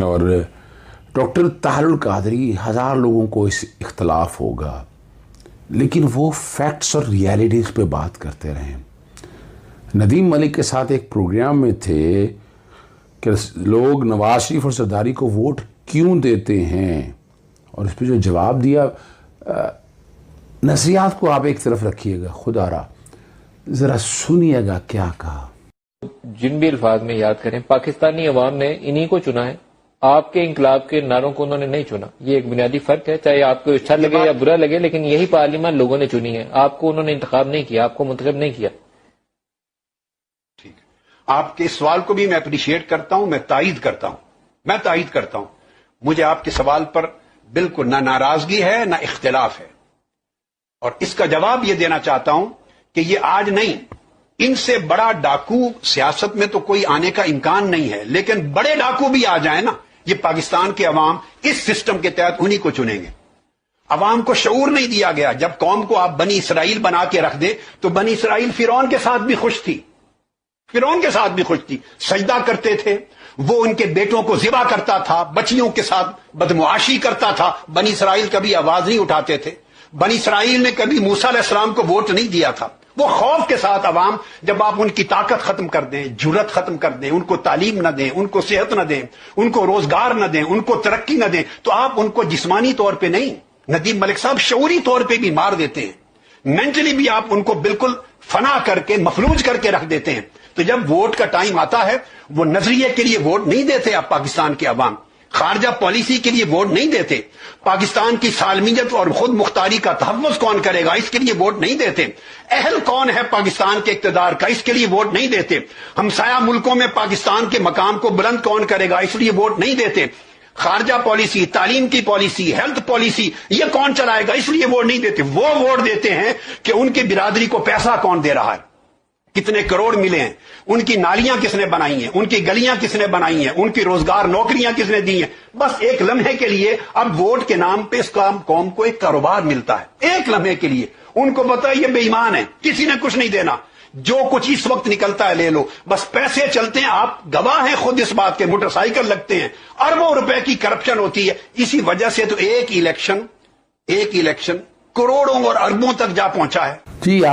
اور ڈاکٹر طاہر القادری 1000 لوگوں کو اس اختلاف ہوگا، لیکن وہ فیکٹس اور ریالٹیز پہ بات کرتے رہیں۔ ندیم ملک کے ساتھ ایک پروگرام میں تھے کہ لوگ نواز شریف اور زرداری کو ووٹ کیوں دیتے ہیں، اور اس پہ جو جواب دیا، نظریات کو آپ ایک طرف رکھیے گا، خدا را ذرا سنیے گا کیا کہا۔ جن بھی الفاظ میں یاد کریں، پاکستانی عوام نے انہی کو چنا ہے، آپ کے انقلاب کے نعروں کو انہوں نے نہیں چنا۔ یہ ایک بنیادی فرق ہے، چاہے آپ کو اچھا لگے یا برا لگے، لیکن یہی پارلیمان لوگوں نے چنی ہے، آپ کو انہوں نے انتخاب نہیں کیا، آپ کو منتخب نہیں کیا۔ ٹھیک ہے، آپ کے سوال کو بھی میں اپریشیٹ کرتا ہوں، میں تائید کرتا ہوں۔ مجھے آپ کے سوال پر بالکل نہ ناراضگی ہے نہ اختلاف ہے، اور اس کا جواب یہ دینا چاہتا ہوں کہ یہ آج نہیں، ان سے بڑا ڈاکو سیاست میں تو کوئی آنے کا امکان نہیں ہے، لیکن بڑے ڈاکو بھی آ جائیں نا، یہ پاکستان کے عوام اس سسٹم کے تحت انہی کو چنیں گے۔ عوام کو شعور نہیں دیا گیا۔ جب قوم کو آپ بنی اسرائیل بنا کے رکھ دیں تو بنی اسرائیل فرعون کے ساتھ بھی خوش تھی، سجدہ کرتے تھے، وہ ان کے بیٹوں کو ذبح کرتا تھا، بچیوں کے ساتھ بدمعاشی کرتا تھا۔ بنی اسرائیل کبھی آواز نہیں اٹھاتے تھے، بنی اسرائیل نے کبھی موسیٰ علیہ السلام کو ووٹ نہیں دیا تھا۔ وہ خوف کے ساتھ عوام، جب آپ ان کی طاقت ختم کر دیں، جرأت ختم کر دیں، ان کو تعلیم نہ دیں، ان کو صحت نہ دیں، ان کو روزگار نہ دیں، ان کو ترقی نہ دیں، تو آپ ان کو جسمانی طور پہ نہیں، ندیم ملک صاحب شعوری طور پہ بھی مار دیتے ہیں، مینٹلی بھی آپ ان کو بالکل فنا کر کے مفلوج کر کے رکھ دیتے ہیں۔ تو جب ووٹ کا ٹائم آتا ہے، وہ نظریے کے لیے ووٹ نہیں دیتے آپ پاکستان کے عوام، خارجہ پالیسی کے لیے ووٹ نہیں دیتے، پاکستان کی سالمیت اور خود مختاری کا تحفظ کون کرے گا اس کے لیے ووٹ نہیں دیتے، اہل کون ہے پاکستان کے اقتدار کا اس کے لیے ووٹ نہیں دیتے، ہمسایہ ملکوں میں پاکستان کے مقام کو بلند کون کرے گا اس لیے ووٹ نہیں دیتے، خارجہ پالیسی، تعلیم کی پالیسی، ہیلتھ پالیسی یہ کون چلائے گا اس لیے ووٹ نہیں دیتے۔ وہ ووٹ دیتے ہیں کہ ان کی برادری کو پیسہ کون دے رہا ہے، کتنے کروڑ ملے ہیں، ان کی نالیاں کس نے بنائی ہیں، ان کی گلیاں کس نے بنائی ہیں، ان کی روزگار نوکریاں کس نے دی ہیں۔ بس ایک لمحے کے لیے اب ووٹ کے نام پہ اس قوم کو ایک کاروبار ملتا ہے، ایک لمحے کے لیے ان کو پتا ہے یہ بے ایمان ہے، کسی نے کچھ نہیں دینا، جو کچھ اس وقت نکلتا ہے لے لو، بس پیسے چلتے ہیں، آپ گواہ ہیں خود اس بات کے، موٹر سائیکل لگتے ہیں، اربوں روپے کی کرپشن ہوتی ہے۔ اسی وجہ سے تو ایک الیکشن کروڑوں اور اربوں تک جا پہنچا ہے۔ جی آپ